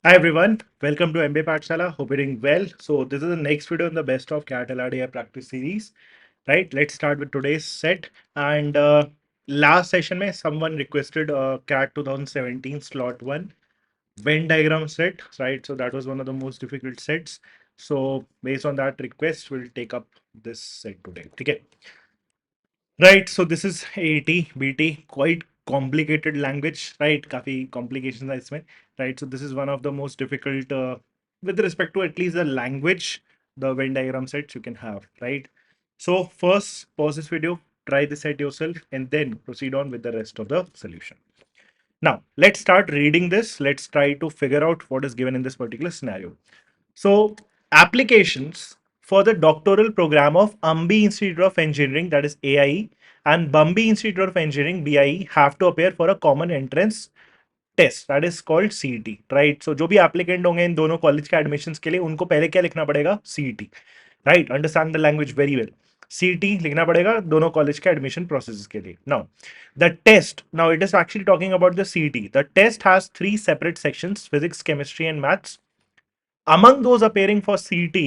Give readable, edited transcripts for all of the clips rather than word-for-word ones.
Hi everyone, welcome to MBA Pathshala. Hope you're doing well. So this is the next video in the best of CAT LRDI practice series. Right, let's start with today's set. And last session में someone requested CAT 2017 slot 1 Venn diagram set. Right, so that was one of the most difficult sets. So based on that request, we'll take up this set today. Okay. Right, so this is AT, BT, quite complicated language, right? काफी complications है इसमें, right? So this is one of the most difficult with respect to at least the language, the Venn diagram sets you can have, right? So first, pause this video, try the set yourself, and then proceed on with the rest of the solution. Now, let's start reading this. Let's try to figure out what is given in this particular scenario. So, applications for the doctoral program of Ambi Institute of Engineering, that is AIE, and Bambi Institute of Engineering, BIE, have to appear for a common entrance test that is called CET right so जो भी applicant होंगे इन दोनों college के admission के लिए उनको पहले क्या लिखना पड़ेगा CET right understand the language very well CET लिखना पड़ेगा दोनों कॉलेज के एडमिशन प्रोसेस के लिए now the test now it is actually talking about the CET the test has three separate sections physics chemistry and maths among those appearing for CT,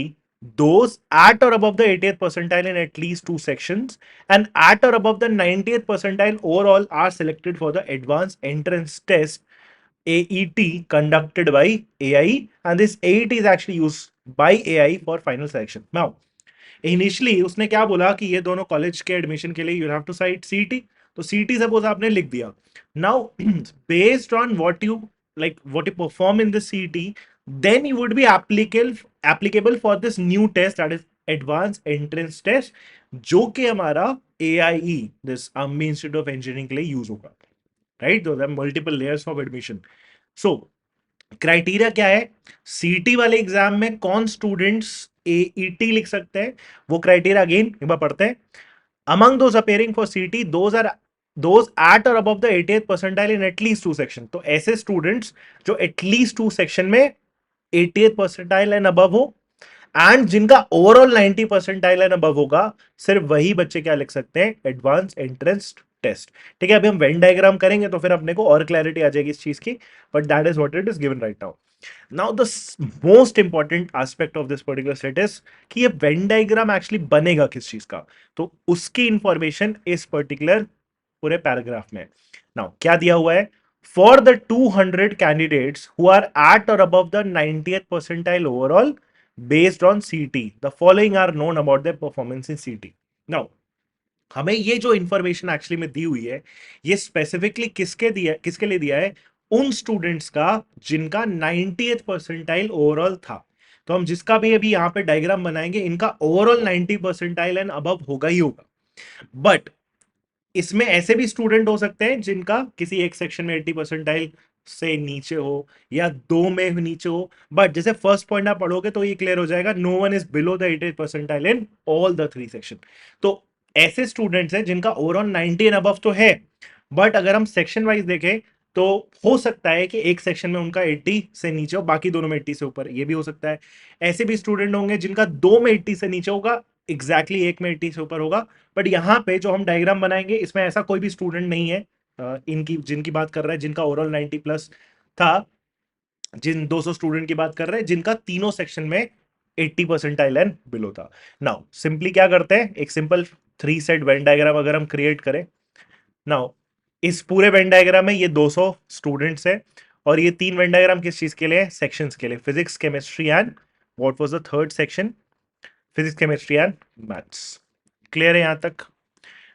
those at or above the 80th percentile in at least two sections and at or above the 90th percentile overall are selected for the advanced entrance test AET conducted by AI, and this AET is actually used by AI for final selection. Now, initially उसने क्या बोला कि ये दोनों college के admission के लिए you have to cite CET, तो सीईटी सपोज आपने लिख दिया. Now based on what you what you perform in the CET, then you would be applicable for this new test, that is advanced entrance test, जो कि हमारा AIE, this Ambi Institute of Engineering के लिए use होगा. Right, दो multiple layers of admission. So criteria क्या है? सीटी वाले एग्जाम में कौन स्टूडेंट्स एईटी लिख सकते हैं, वो क्राइटेरिया अगेन एक बार पढ़ते हैं. Among those appearing for CET those at और above the 80th percentile in at least two section. तो ऐसे स्टूडेंट्स जो एटलीस्ट टू सेक्शन में 80th परसेंटाइल एंड अबव हो एंड जिनका ओवरऑल 90 परसेंटाइल एंड अबव होगा, सिर्फ वही बच्चे क्या लिख सकते हैं? Advance entrance test. ठीक है, अभी हम वेन डायग्राम करेंगे तो फिर अपने को और क्लैरिटी आ जाएगी इस चीज की, but that is what it is given right now. Now the most important aspect of this particular set is कि ये वेन डायग्राम एक्चुअली बनेगा किस चीज का, तो उसकी इंफॉर्मेशन इस पर्टिकुलर पूरे पैराग्राफ में. नाउ क्या दिया हुआ है? For the 200 candidates who are at और above the 90th percentile overall based on CT, the following are known about their performance in CT. Now हमें ये जो इंफॉर्मेशन एक्चुअली में दी हुई है, ये स्पेसिफिकली किसके लिए दिया है? उन स्टूडेंट्स का जिनका 90th परसेंटाइल ओवरऑल था. तो हम जिसका भी अभी यहां पे डायग्राम बनाएंगे, इनका ओवरऑल 90 परसेंटाइल एंड अबव होगा ही होगा. बट इसमें ऐसे भी स्टूडेंट हो सकते हैं जिनका किसी एक सेक्शन में 80 परसेंटाइल से नीचे हो या दो में नीचे हो. बट जैसे फर्स्ट पॉइंट आप पढ़ोगे तो ये क्लियर हो जाएगा, no one is below the 80 percentile in all the three section. तो ऐसे स्टूडेंट्स हैं जिनका ओवरऑल 90 एंड अबव तो है, बट अगर हम सेक्शन वाइज देखें तो हो सकता है कि एक सेक्शन में उनका 80 से नीचे हो, बाकी दोनों में 80 से ऊपर, ये भी हो सकता है. ऐसे भी स्टूडेंट होंगे जिनका दो में 80 से नीचे होगा, एग्जैक्टली एक में 80 से ऊपर होगा. बट यहाँ पे जो हम डायग्राम बनाएंगे इसमें ऐसा कोई भी स्टूडेंट नहीं है इनकी जिनकी बात कर रहा है जिनका ओवरऑल 90 प्लस था. जिन 200 स्टूडेंट की बात कर रहे हैं जिनका तीनों सेक्शन में 80 परसेंटाइल एंड बिलो था. नाउ सिंपली क्या करते हैं, एक simple three set Venn diagram अगर हम क्रिएट करें. नाउ इस पूरे वेन डायग्राम में ये 200 स्टूडेंट्स है, और ये तीन वेन डायग्राम किस चीज के लिए? सेक्शंस के लिए, physics chemistry and what was the third section? Physics chemistry and maths. Clear है यहां तक?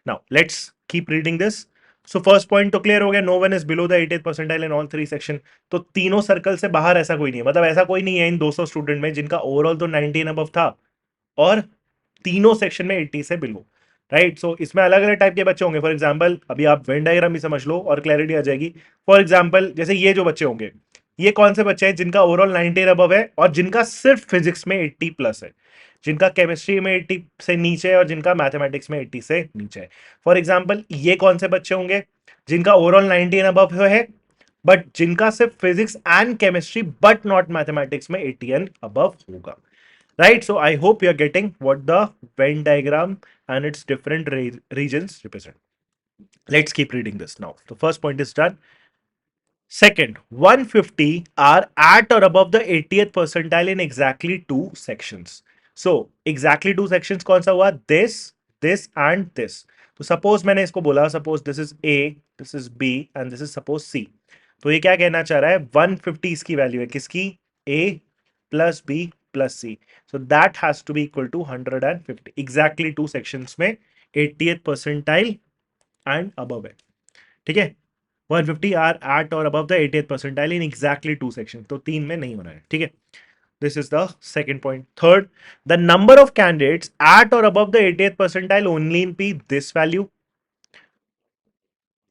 Now let's keep reading this. So first point तो क्लियर हो गया, no one is below the 80th percentile in all three section. तो तीनों circle से बाहर ऐसा कोई नहीं है, मतलब ऐसा कोई नहीं है इन 200 स्टूडेंट में जिनका ओवरऑल तो 19 अबव था और तीनों सेक्शन में 80 से बिलो. राइट, सो इसमें अलग अलग टाइप के बच्चे होंगे. फॉर एग्जाम्पल अभी आप वेन डायग्राम भी समझ लो और क्लैरिटी आ जाएगी. फॉर एग्जाम्पल जैसे ये जो बच्चे होंगे, ये कौन से बच्चे हैं जिनका ओवरऑल 19 अबव है और जिनका सिर्फ फिजिक्स में 80 प्लस है, जिनका केमिस्ट्री में 80 से नीचे है और जिनका मैथमेटिक्स में 80 से नीचे है. फॉर एग्जाम्पल ये कौन से बच्चे होंगे जिनका ओवरऑल 19 अबव है बट जिनका सिर्फ physics and chemistry but not mathematics में 80 एंड अबव होगा. Right, so I hope you are getting what the Venn diagram and its different regions represent. Let's keep reading this now. The first point is done. Second, 150 are at or above the 80th percentile in exactly two sections. So, exactly two sections कौन सा हुआ? This and this. तो suppose मैंने इसको बोला, suppose this is A, this is B and this is suppose C. तो ये क्या कहना चाह रहा है? 150 इसकी वैल्यू है किसकी? A plus B plus C. So that has to be equal to 150. Exactly two sections में 80th percentile and above है. ठीक है? 150 आर एट और above the 80th percentile in exactly two section, तो तीन में नहीं होना है. ठीक है, this is the second point. Third, the number of candidates at और above the 80th percentile only in P this value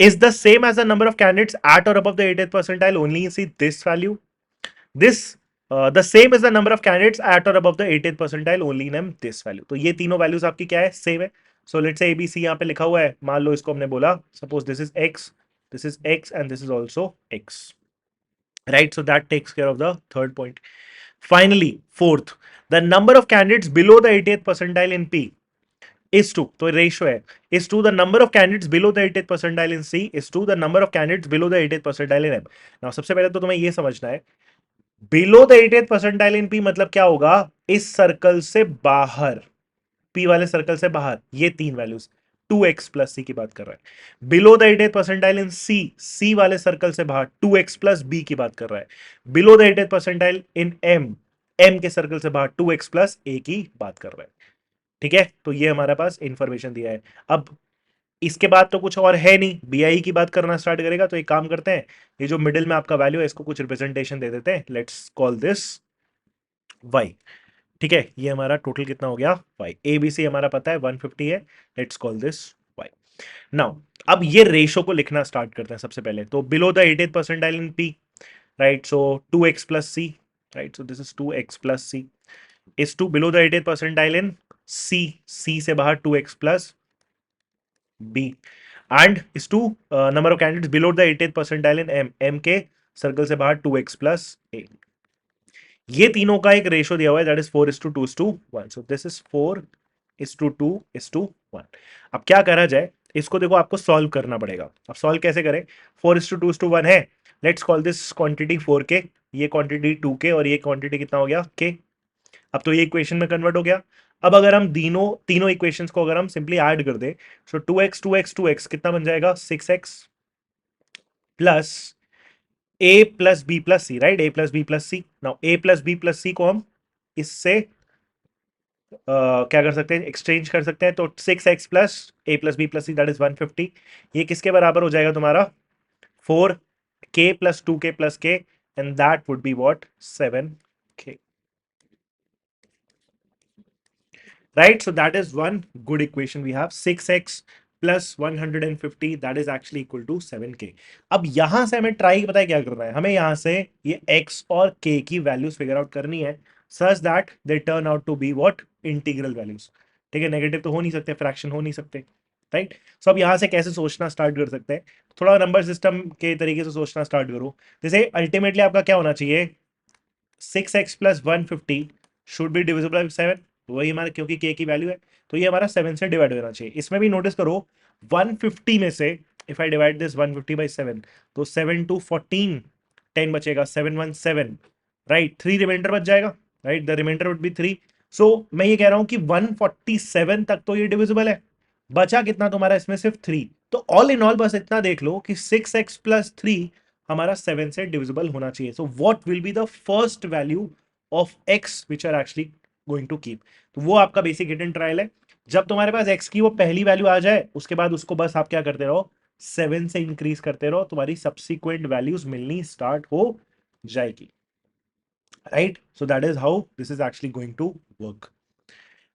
is the same as the number of candidates at or above the 80th percentile only in see this value. This the same is the number of candidates at or above the 80th percentile only in this value. तो ये तीनों values आपकी क्या है? Same है. So let's say ABC यहाँ पे लिखा हुआ है, मान लो इसको हमने बोला suppose this is x and this is also x. Right, so that takes care of the third point. Finally, fourth, the number of candidates below the 80th percentile in P is to, तो ratio है, is to the number of candidates below the 80th percentile in C is to the number of candidates below the 80th percentile in M. Now सबसे पहले तो तुम्हें ये समझना है below the 80th percentile in P मतलब क्या होगा? इस सर्कल से बाहर, P वाले सर्कल से बाहर, ये तीन वैल्यूज 2x प्लस सी की बात कर रहा है. Below the 80th percentile in C, C वाले सर्कल से बाहर 2x प्लस बी की बात कर रहा है. Below the 80th percentile in M, M के सर्कल से बाहर 2x प्लस ए की बात कर रहा है. ठीक है, तो ये हमारे पास इंफॉर्मेशन दिया है. अब इसके बाद तो कुछ और है नहीं, बीआई की बात करना स्टार्ट करेगा. तो एक काम करते हैं, ये जो मिडिल में आपका वैल्यू है इसको कुछ रिप्रेजेंटेशन दे देते हैं. Let's call this Y. ठीक है, ये हमारा टोटल कितना हो गया? वाई. एबीसी हमारा पता है 150 है. Let's call this Y. Now अब ये रेशो को लिखना स्टार्ट करते हैं. सबसे पहले तो below the 80th percentile in P, right, so 2x plus C, right, so this is 2x plus C is two below the 80th percentile in C, C से बाहर 2x plus B and is two number of candidates below the 80th percentile in M, M के circle से बाहर 2x plus ए. ये तीनों का एक ratio दिया हुआ है, that is 4:2:1. So this is 4:2:1. अब क्या करा जाए, इसको देखो आपको सॉल्व करना पड़ेगा. अब सॉल्व कैसे करें? 4:2:1 है. Let's call this quantity 4k, ये क्वांटिटी 2k और ये क्वांटिटी कितना हो गया? k. अब तो ये इक्वेशन में कन्वर्ट हो गया. अब अगर हम तीनों इक्वेशंस को अगर हम सिंपली ऐड कर दे, सो 2x 2x 2x कितना बन जाएगा? 6x plus A plus B plus C, right, A plus B plus C. Now A plus B plus सी को हम इससे क्या कर सकते हैं? एक्सचेंज कर सकते हैं. तो 6x plus A plus B plus C that is 150. ये किसके बराबर हो जाएगा तुम्हारा? 4k plus 2k plus k and that would be what? 7k. Right, so that is one good equation. We have 6x plus 150 that is actually equal to 7k. अब यहां से हमें ट्राई पता है क्या करना है? हमें यहां से ये x और k की वैल्यूज फिगर आउट करनी है such that they turn out to be what? Integral values. ठीक है, नेगेटिव तो हो नहीं सकते, फ्रैक्शन हो नहीं सकते, राइट. सो अब यहां से कैसे सोचना स्टार्ट कर सकते हैं? थोड़ा नंबर सिस्टम के तरीके से सोचना स्टार्ट करो. जैसे अल्टीमेटली आपका क्या होना चाहिए? 6x plus 150 should be divisible by 7. वही हमारा, क्योंकि k की वैल्यू है तो ये हमारा 7 से डिवाइड होना चाहिए. इसमें भी नोटिस करो 150 में से if I divide this 150 by 7 तो 7 टू 14 10 बचेगा, 717, राइट. 3 रिमाइंडर बच जाएगा, right, the remainder would be 3. So मैं ये कह रहा हूं कि 147 तक तो ये डिविजिबल है. बचा कितना तुम्हारा इसमें? सिर्फ 3. तो ऑल इन ऑल बस इतना देख लो कि 6x प्लस 3 हमारा 7 से डिविजिबल होना चाहिए. So what will be the first value of x which are actually going to keep? तो वो आपका बेसिक हिडन ट्रायल है. जब तुम्हारे पास x की वो पहली वैल्यू आ जाए उसके बाद उसको बस आप क्या करते रहो? 7 से इंक्रीज करते रहो, तुम्हारी सब्सिक्वेंट वैल्यूज मिलनी स्टार्ट हो जाएगी, right. So that is how this is actually going to work.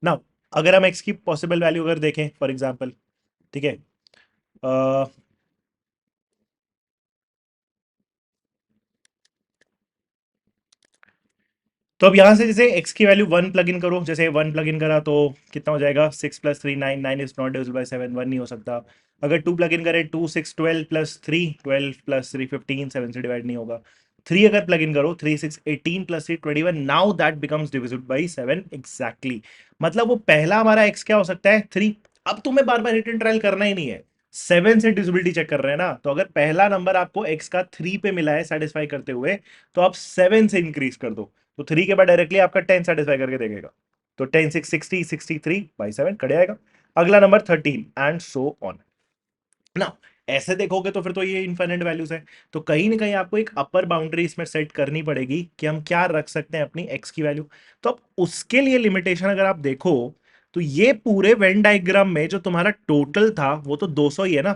Now अगर हम x की पॉसिबल वैल्यू अगर देखें फॉर एग्जांपल, ठीक है, तो अब यहां से जैसे x की वैल्यू 1 प्लग इन करो. जैसे 1 प्लग इन करा तो कितना हो जाएगा? 6 plus 3 9, 9 is not divisible by 7, 1 नहीं हो सकता. अगर 2 प्लग इन करें 2 6 12 प्लस 3 12 प्लस 3 15, 7 से डिवाइड नहीं होगा. 3 अगर प्लग इन करो 3 6 18 plus 3 21, now that becomes divisible by 7 exactly. मतलब वो पहला हमारा x क्या हो सकता है? 3. अब तुम्हें बार बार रिटर्न ट्रायल करना ही नहीं है. 7 से डिविजिबिलिटी चेक कर रहे हैं ना, तो अगर पहला नंबर आपको x का 3 पे मिला है सेटिस्फाई करते हुए, तो आप 7 से इंक्रीज कर दो, तो 3 के बाद डायरेक्टली आपका 10 सेटिस्फाई करके देखेगा। तो 10 6 60 63 बाई 7 कट आएगा। अगला नंबर 13 एंड सो ऑन ना। ऐसे देखोगे तो फिर तो ये इनफाइनाइट वैल्यूज है, तो कहीं ना कहीं आपको एक अपर बाउंड्री इसमें सेट करनी पड़ेगी कि हम क्या रख सकते हैं अपनी x की वैल्यू। तो अब उसके लिए लिमिटेशन अगर आप देखो, तो ये पूरे वेन डायग्राम में जो तुम्हारा टोटल था वो तो 200 ही है ना।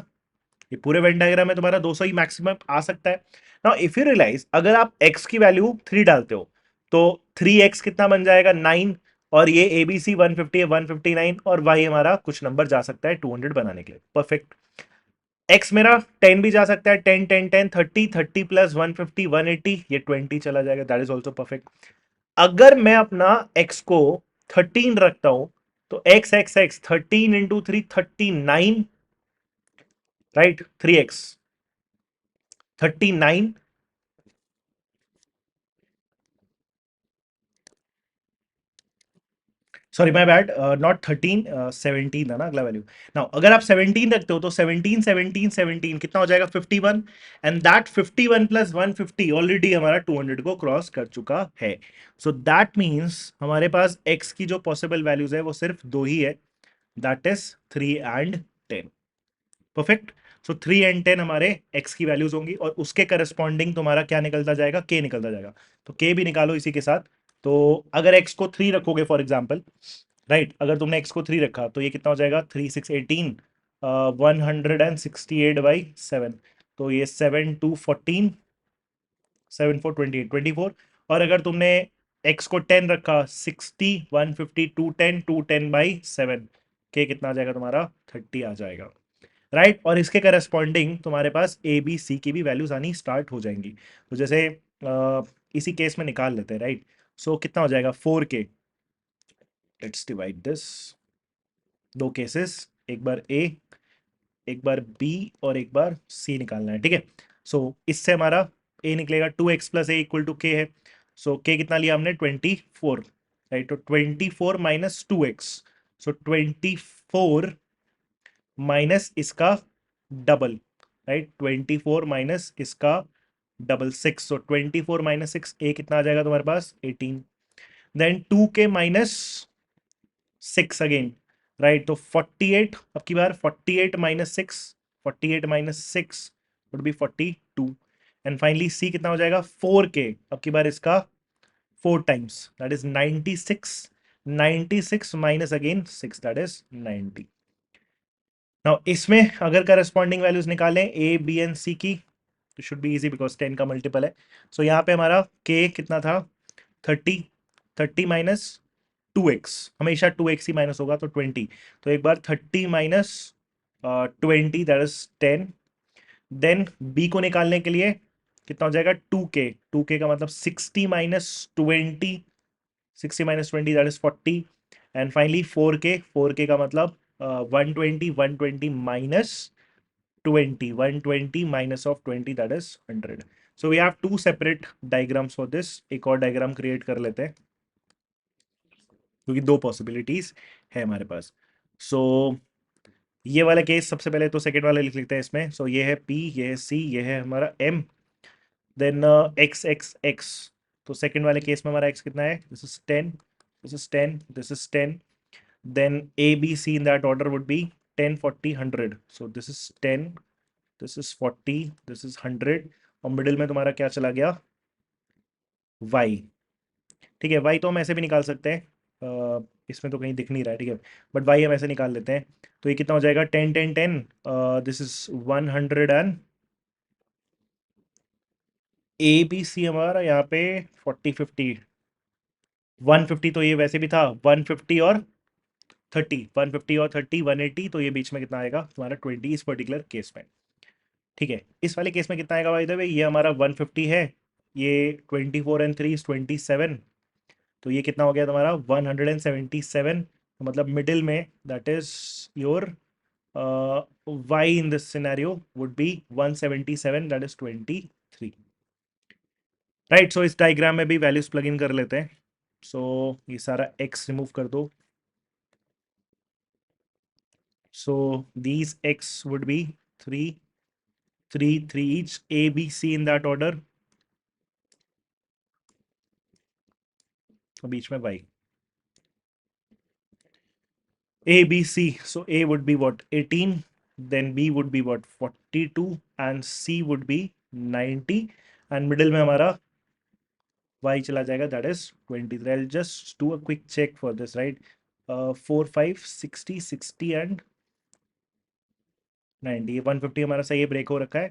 ये पूरे वेन डायग्राम में तुम्हारा 200 ही मैक्सिमम आ सकता है। नाउ इफ यू रियलाइज, अगर आप x की वैल्यू 3 डालते हो, तो 3x कितना बन जाएगा 9, और ये ABC 150 है 159, और y हमारा कुछ नंबर जा सकता है 200 बनाने के लिए। परफेक्ट। x मेरा 10 भी जा सकता है, 10 10 10 30 30 प्लस 150 180, ये 20 चला जाएगा, दैट इज ऑल्सो परफेक्ट। अगर मैं अपना x को 13 रखता हूं, तो x x x 13 into 3 39, right, 3x 39, sorry my bad, not 13, 17 था ना अगला वैल्यू। नाउ अगर आप 17 रखते हो, तो 17 17 17 कितना हो जाएगा 51, एंड दैट 51 प्लस 150 ऑलरेडी हमारा 200 को क्रॉस कर चुका है। सो दैट मीन्स हमारे पास x की जो पॉसिबल वैल्यूज है वो सिर्फ दो ही है, that is 3 and 10। Perfect. So 3 and 10 हमारे x की वैल्यूज होंगी, और उसके करस्पॉन्डिंग तुम्हारा क्या निकलता जाएगा, k निकलता जाएगा। तो k भी निकालो इसी के साथ। तो अगर x को 3 रखोगे फॉर एग्जाम्पल, राइट, अगर तुमने x को 3 रखा तो ये कितना हो जाएगा 3 6 18, 168 बाई 7, तो ये 7 2 14, 7 4 28 24। और अगर तुमने x को 10 रखा, 60 150 210 210 बाई 7, के कितना आ जाएगा तुम्हारा 30 आ जाएगा, राइट। और इसके करस्पॉन्डिंग तुम्हारे पास ए बी सी की भी वैल्यूज आनी स्टार्ट हो जाएंगी। तो जैसे इसी केस में निकाल लेते हैं, राइट। सो कितना हो जाएगा 4k, लेट्स डिवाइड दिस, दो केसेस, एक बार ए, एक बार बी, और एक बार सी निकालना है, ठीक है। सो इससे हमारा ए निकलेगा 2x plus A equal to के है। सो के कितना लिया हमने 24, राइट। तो 24 माइनस 2x, सो 24 माइनस इसका डबल, राइट, 24 माइनस इसका डबल 6, सो 24 माइनस 6, ए कितना आ जाएगा तुम्हारे पास 18। Then 2k minus 6 again, right. तो 48, अब की बार 48 minus 6, 48 minus 6 would be 42। And finally C कितना हो जाएगा 4k, अब की बार इसका 4 times, that is 96, 96 minus again 6, that is 90। Now इसमें अगर करस्पॉन्डिंग वैल्यूज निकालें ए बी एंड सी की, तो शुड बी इजी बिकॉज 10 का मल्टीपल है। सो यहाँ पे हमारा k कितना था 30, 30 माइनस 2x, हमेशा 2x ही माइनस होगा, तो 20। तो एक बार 30 minus 20, that is 10। Then b को निकालने के लिए कितना हो जाएगा 2k, 2k का मतलब 60 minus 20, 60 minus 20 that is 40। And finally 4k, 4k का मतलब 120, 120 minus 20, 120 minus of 20 that is 100. So we have two separate diagrams for this. एक और डायग्राम क्रिएट कर लेते हैं, क्योंकि दो पॉसिबिलिटीज है हमारे पास। सो ये वाला केस सबसे पहले तो सेकेंड वाला लिख लेते हैं इसमें। सो ये है P, ये है C, ये है हमारा M, then x x x। तो सेकेंड वाले केस में हमारा x कितना है, this is 10, this is 10, this is 10। Then A B C in that order would be 10 40 100, so this is 10, this is 40, this is 100, और मिडिल में तुम्हारा क्या चला गया y, ठीक है। y तो हम ऐसे भी निकाल सकते हैं, इसमें तो कहीं दिख नहीं रहा है, ठीक है, बट y हम ऐसे निकाल लेते हैं। तो ये कितना हो जाएगा 10 10 10, this is 100, and A B C हमारा यहाँ पे 40 50 150, तो ये वैसे भी था 150 और 30, 150 और 30 180, तो ये बीच में कितना आएगा तुम्हारा 20 इस पर्टिकुलर केस में, ठीक है। इस वाले केस में कितना आएगा भाई, भाई ये हमारा 150 है, ये 24 एंड 3 इज 27, तो ये कितना हो गया तुम्हारा 177। तो मतलब मिडिल में that is your Y in this scenario would be 177, that is 23, right. So इस डायग्राम में भी वैल्यूज प्लग इन कर लेते हैं। सो ये सारा एक्स रिमूव कर दो, So these x would be 3 3 3 each, a b c in that order, और बीच में y, a b c. So a would be what, 18, then b would be what, 42, and c would be 90, and middle में हमारा y चला जाएगा, that is 23. I'll just do a quick check for this, right? 4 5 60 60 and 90, 150 हमारा सही break हो रखा है,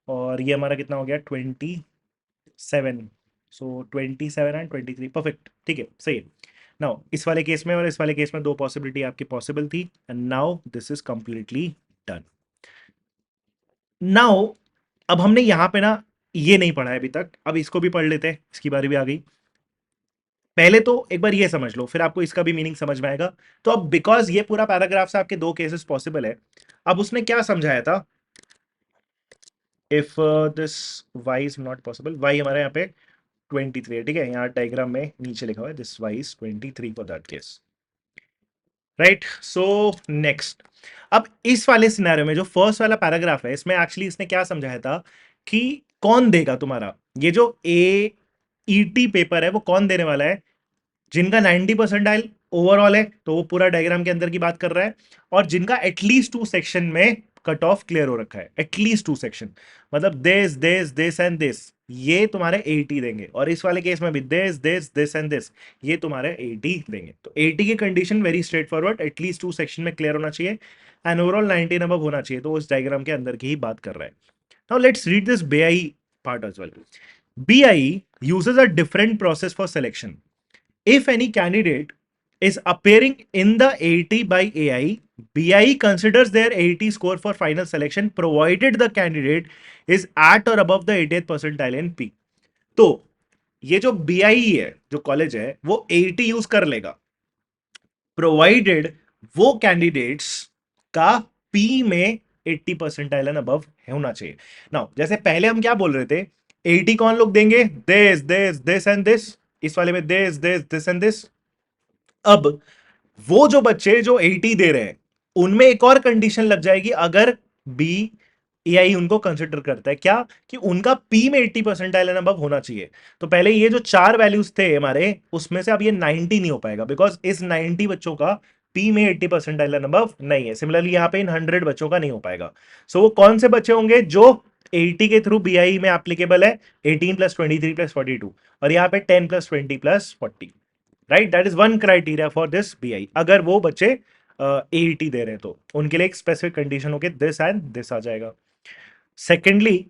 और ये हमारा कितना हो गया, 27. सो 27 एंड 23, परफेक्ट, ठीक है, सही है. नाउ इस वाले केस में और इस वाले केस में दो पॉसिबिलिटी आपकी पॉसिबल थी, and now this is completely done. Now अब हमने यहाँ पे ना ये नहीं पढ़ा है अभी तक, अब इसको भी पढ़ लेते हैं, इसकी बारी भी आ गई. पहले तो एक बार ये समझ लो, फिर आपको इसका भी मीनिंग समझ में आएगा. तो अब बिकॉज ये पूरा पैराग्राफ से आपके दो केसेस पॉसिबल है, अब उसने क्या समझाया था, if this y is not possible, y हमारे यहाँ पे 23 है, ठीक है, यहाँ डायग्राम में नीचे लिखा हुआ है this y is 23 for that case, right. So next, अब इस वाले सिनेरियो में जो फर्स्ट वाला पैराग्राफ है, इसमें एक्चुअली इसने क्या समझाया था कि कौन देगा तुम्हारा ये जो ए ई टी पेपर है, वो कौन देने वाला है, जिनका 90 परसेंटाइल ओवरऑल है, तो वो पूरा डायग्राम के अंदर की बात कर रहा है, और जिनका एटलीस्ट 2 सेक्शन में कट ऑफ क्लियर हो रखा है, एटलीस्ट 2 सेक्शन, मतलब दिस एंड दिस, ये तुम्हारे 80 देंगे, और इस वाले केस में भी दिस एंड दिस, ये तुम्हारे 80 देंगे. तो 80 की condition very straight forward, at least 2 section में क्लियर होना चाहिए, एंड ओवरऑल 19 अबव होना चाहिए, तो उस डायग्राम के अंदर की ही बात कर रहा है. Now let's read this BI part as well. BI uses a different process for selection. If any candidate is appearing in the AT by AI, BI considers their AT score for final selection provided the candidate is at or above the 80th percentile in P. तो ये जो BI है, जो college है, वो AT use कर लेगा provided वो कैंडिडेट्स का P में 80 परसेंटाइल एंड अबव होना चाहिए. नाउ जैसे पहले हम क्या बोल रहे थे, 80 कौन लोग देंगे, दिस एंड दिस, इस वाले में दिस एंड दिस. अब वो जो बच्चे जो 80 दे रहे हैं, उनमें एक और कंडीशन लग जाएगी, अगर बी एआई उनको कंसिडर करता है, क्या कि उनका पी में 80 परसेंटाइल एंड अबव होना चाहिए. तो पहले ये जो चार वैल्यूज थे हमारे, उसमें से अब ये 90 नहीं हो पाएगा, बिकॉज इस 90 बच्चों का पी में 80 परसेंटाइल एंड अबव नहीं है. सिमिलरली यहाँ पे इन 100 बच्चों का नहीं हो पाएगा. सो वो कौन से बच्चे होंगे, जो 80 के थ्रू बीआई में एप्लीकेबल है, 18 प्लस 23 प्लस 42, और यहाँ पे 10 plus 20 plus 40, right. That is one criteria for this BI. अगर वो बच्चे एईटी दे रहे हैं, तो उनके लिए एक स्पेसिफिक कंडीशन होगी, दिस एंड दिस आ जाएगा. Secondly,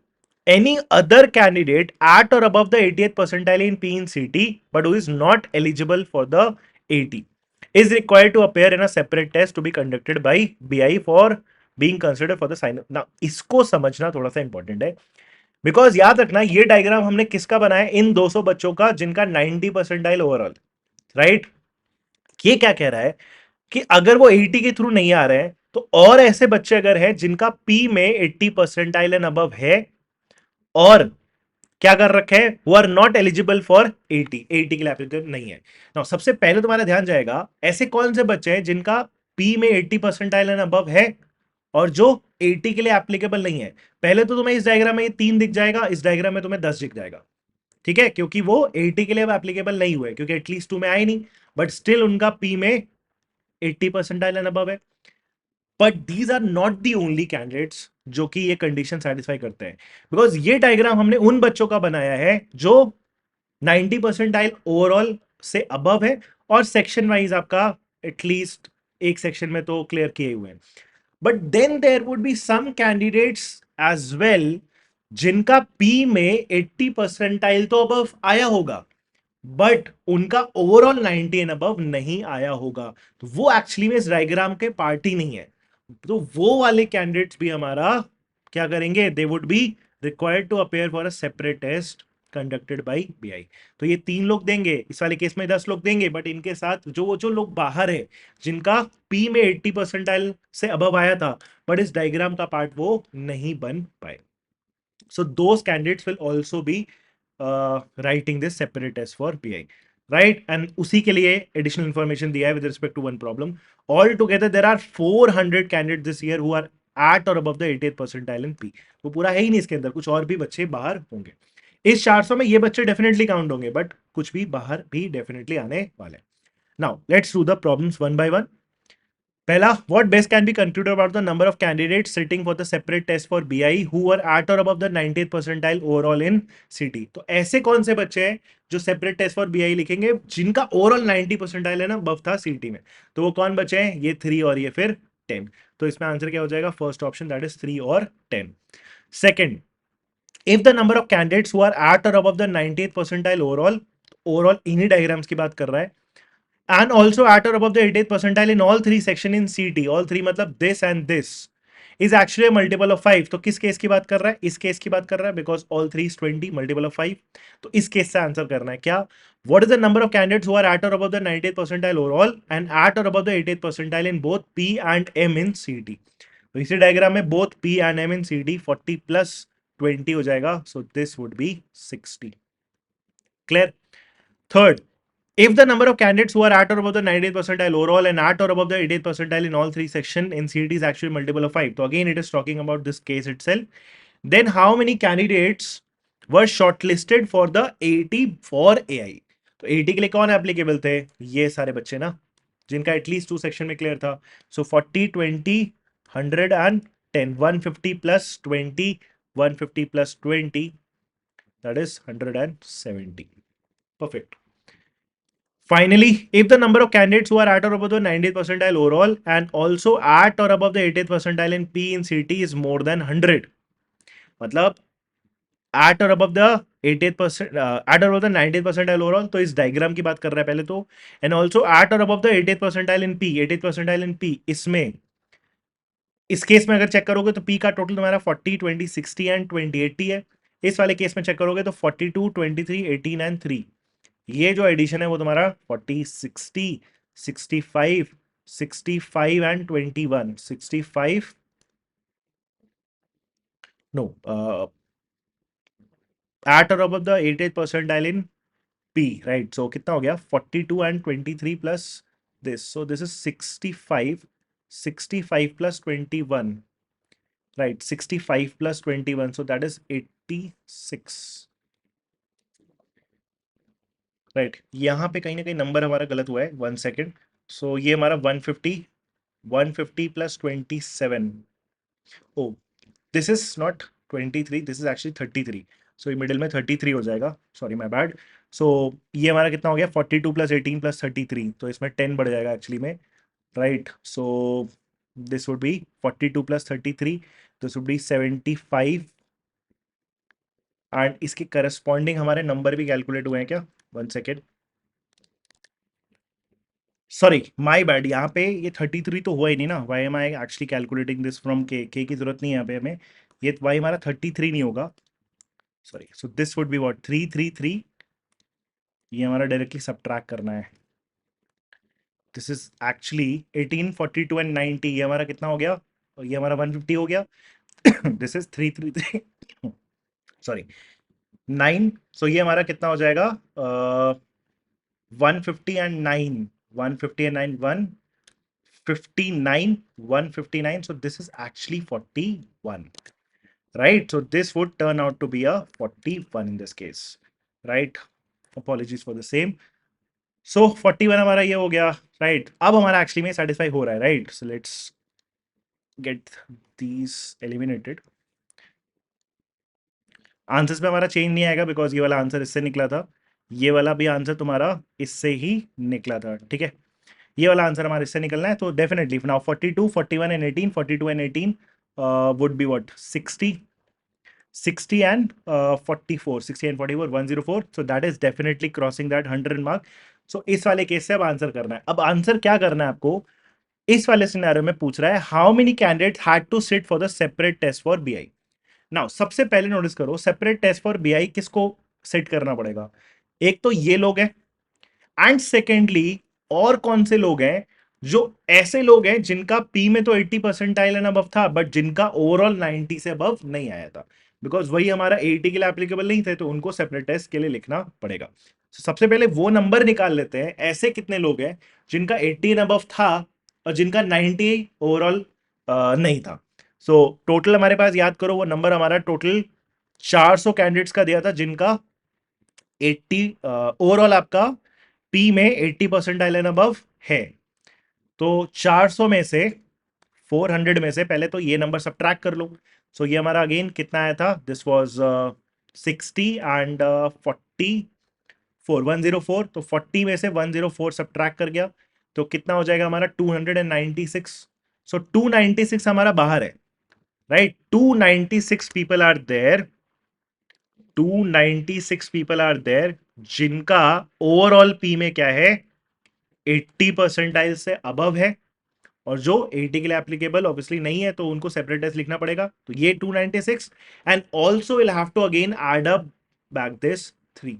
any other candidate at or above the 80th percentile in P in CT but who is not eligible for the AT is required to appear in a separate test to be conducted by BI for being considered for the sign up. Now इसको समझना थोड़ा सा important है, because याद रखना ये diagram हमने किसका बनाया, इन 200 बच्चों का जिनका 90 परसेंटाइल ओवरऑल, राइट. ये क्या कह रहा है कि अगर वो 80 के थ्रू नहीं आ रहे हैं, तो और ऐसे बच्चे अगर हैं जिनका पी में 80 परसेंटाइल एंड अबव है, और क्या कर रखे हैं, वो आर नॉट एलिजिबल फॉर 80 के लिए एप्लीकेबल नहीं है. नाउ सबसे पहले तुम्हारा ध्यान जाएगा, ऐसे कौन से बच्चे हैं जिनका पी में 80 परसेंटाइल एंड अबव है और जो 80 के लिए एप्लीकेबल नहीं है. पहले तो तुम्हें इस डायग्राम में ये 3 दिख जाएगा, इस डायग्राम में तुम्हें 10 दिख जाएगा, ठीक है, क्योंकि वो 80 के लिए एप्लीकेबल नहीं हुए, क्योंकि एटलीस्ट 2 में आए नहीं, बट स्टिल उनका पी में 80 परसेंटाइल एंड अबव है. But these are not the only candidates जो कि ये कंडीशन सेटिस्फाई करते हैं, बिकॉज ये डायग्राम हमने उन बच्चों का बनाया है जो 90 परसेंटाइल ओवरऑल से अबव है, और सेक्शन वाइज आपका एटलीस्ट एक सेक्शन में तो क्लियर किए हुए हैं. But then there would be some candidates as well जिनका पी में 80 परसेंटाइल तो अबव आया होगा, बट उनका ओवरऑल 90 एंड अबव नहीं आया होगा, तो वो एक्चुअली में इस डायग्राम के पार्ट ही नहीं है. तो वो वाले कैंडिडेट्स भी हमारा क्या करेंगे, they would be required to appear for a separate test conducted by BI. तो ये 3 लोग देंगे, इस वाले केस में 10 लोग देंगे, बट इनके साथ जो लोग बाहर है जिनका पी में 80 परसेंटाइल से अबव आया था, बट इस डायग्राम का पार्ट वो नहीं बन पाए. So those candidates will also be writing this separate test for BI. Right, and उसी के लिए एडिशनल इंफॉर्मेशन दिया है with respect to one problem. All together there are 400 candidate this year who are at और above the 88th percentile in P. वो पूरा है ही नहीं इसके अंदर, कुछ और भी बच्चे बाहर होंगे. इस 400 में ये बच्चे डेफिनेटली काउंट होंगे, बट कुछ भी बाहर भी डेफिनेटली आने वाले. Now let's do the problems one by one. पहला, what best can be concluded about the number of candidates sitting for the separate test for BI who were at or above the 90th percentile overall in CT. तो ऐसे कौन से बच्चे हैं जो separate test for BI लिखेंगे जिनका overall 90 percentile है ना above था CT में? तो वो कौन बचे हैं? ये 3 और ये फिर 10. तो इसमें आंसर क्या हो जाएगा? फर्स्ट ऑप्शन, दैट इज 3 और 10. Second, if the number of candidates who are at or above the 90th percentile overall इन्हीं डायग्राम्स की बात कर रहा है, and also at or above the 80th percentile in all three section in CT, all three मतलब this and this is actually a multiple of 5. तो किस case की बात कर रहा है? इस केस की बात कर रहा है, because all three is 20, multiple of 5. तो इस केस से आंसर करना है क्या? What is the number of candidates who are at or above the 90th percentile overall and at or above the 80th percentile in both P and M in CT? तो इसी diagram में both P and M in CT 40 plus 20 हो जाएगा, so this would be 60. Clear? Third, if the number of candidates who are at or above the 90th percentile overall and at or above the 80th percentile in all three sections in CT is actually multiple of 5. So again, it is talking about this case itself. Then how many candidates were shortlisted for the 80 for AI? तो 80 के लिए कौन applicable थे? ये सारे बच्चे ना, जिनका एटलीस्ट 2 सेक्शन में क्लियर था. सो 40, 20, 100 and 10. 150 plus 20, 150 plus 20, that is 170. Perfect. Finally, if the number of candidates who are at or above the 90th percentile overall and also at or above the 80th percentile in P in CT is more than 100, मतलब at or above the 80th percent at or above the 90th percentile overall, तो इस diagram की बात कर रहा है पहले तो, and also at or above the 80th percentile in P, 80th percentile in P, इसमें इस केस में अगर चेक करोगे तो P का टोटल तुम्हारा 40, 20, 60 एंड 20, 80 है. इस वाले केस में चेक करोगे तो 42, 23, 18 एंड 3. ये जो एडिशन है वो तुम्हारा 40, 60, 65, 65 एंड 21, 65, नो, एट और above the 88th percentile in P, right. So कितना हो गया? 42 and 23 plus this, so this is 65, 65 plus 21, right. 65 plus 21, so that is 86, right. यहाँ पे कहीं ना कहीं नंबर हमारा गलत हुआ है. 1 सेकेंड. सो ये हमारा 150, 150 plus 27. Oh, this is not 23, this is actually 33. So ये मिडिल में 33 हो जाएगा. Sorry, my bad. सो ये हमारा कितना हो गया? 42 plus 18 plus 33. तो इसमें 10 बढ़ जाएगा एक्चुअली में, right. So this would be 42 plus 33, this would be 75. And इसके करस्पॉन्डिंग हमारे नंबर भी कैलकुलेट हुए हैं क्या? 1 सेकेंड. Sorry, my bad. यहाँ पे ये 33 तो हुआ ही नहीं ना. Why am I actually calculating this from के की जरूरत नहीं है यहाँ पे हमें. ये वाई हमारा 33 नहीं होगा. Sorry, so this would be what? 333. ये हमारा डायरेक्टली सब्ट्रैक्ट करना है. This is actually 18, 42 and 90. ये हमारा कितना हो गया? और ये हमारा 150 हो गया. This is 333, sorry 9. सो ये हमारा कितना हो जाएगा? 150 and 9, 150 and 9, 159, 159. So this is actually 41, right? So this would turn out to be a 41 in this case, right? Apologies for the same. So 41 हमारा ये हो गया, right? अब हमारा एक्चुअली में सेटिस्फाई हो रहा है, right? So let's get these eliminated. Answers पे हमारा चेंज नहीं आएगा बिकॉज ये वाला आंसर इससे निकला था, ये वाला भी आंसर तुम्हारा इससे ही निकला था, ठीक है. ये वाला आंसर हमारे इससे निकलना है. तो definitely now 42, 41 and 18, 42 and 18 would be what? 60, 60 and 44, 60 and 44, 104. So that is definitely crossing that 100 mark. So इस वाले केस से अब आंसर करना है. अब आंसर क्या करना है आपको? इस वाले सिनेरियो में पूछ रहा है how many candidate had to sit for the separate test for BI. Now सबसे पहले नोटिस करो, सेपरेट टेस्ट फॉर बीआई किसको सेट करना पड़ेगा? एक तो ये लोग हैं, एंड सेकेंडली और कौन से लोग हैं? जो ऐसे लोग हैं जिनका पी में तो 80 परसेंटाइल एंड अबव था बट जिनका ओवरऑल 90 से अबव नहीं आया था. बिकॉज वही हमारा 80 के लिए एप्लीकेबल नहीं थे, तो उनको सेपरेट टेस्ट के लिए लिखना पड़ेगा। So, सबसे पहले वो नंबर निकाल लेते हैं, ऐसे कितने लोग हैं जिनका 80 अबव था और जिनका 90 ओवरऑल नहीं था। सो टोटल हमारे पास, याद करो वो नंबर हमारा टोटल 400 कैंडिडेट्स का दिया था जिनका 80 ओवरऑल आपका पी में 80 परसेंटाइल एंड अबव है। तो 400 में से 400 में से पहले तो ये नंबर सब्ट्रैक्ट कर लो। सो ये हमारा अगेन कितना आया था, दिस वाज 60 एंड 44 104। तो 40 में से 104 सब्ट्रैक्ट कर गया, तो कितना हो जाएगा हमारा 296। सो 296 हमारा बाहर है, right. 296 people are there, 296 people are there जिनका ओवरऑल पी में क्या है, 80 परसेंटाइल से अबव है। और जो 80 के लिए एप्लीकेबल ऑब्वियसली नहीं है, तो उनको सेपरेट टेस्ट लिखना पड़ेगा। तो ये 296 and also will have to again add up back this 3,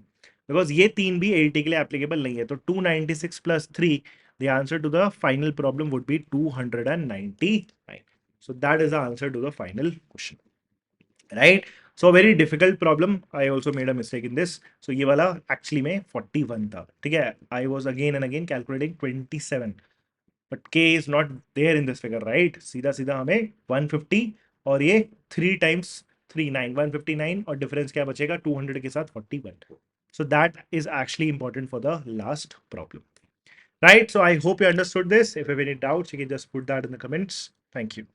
because ये तीन भी 80 के लिए एप्लीकेबल नहीं है। तो 296 plus 3, the answer to the final problem would be 299। So that is the answer to the final question, right. So very difficult problem, I also made a mistake in this. So ये वाला actually में 41 था, ठीक है। I was again and again calculating 27, but k is not there in this figure, right। सीधा सीधा हमें 150 और ये 3 टाइम्स 39 159, और डिफरेंस क्या बचेगा 200 के साथ 41। so that is actually important for the last problem, right। so I hope you understood this. If you have any doubts, you can just put that in the comments. Thank you.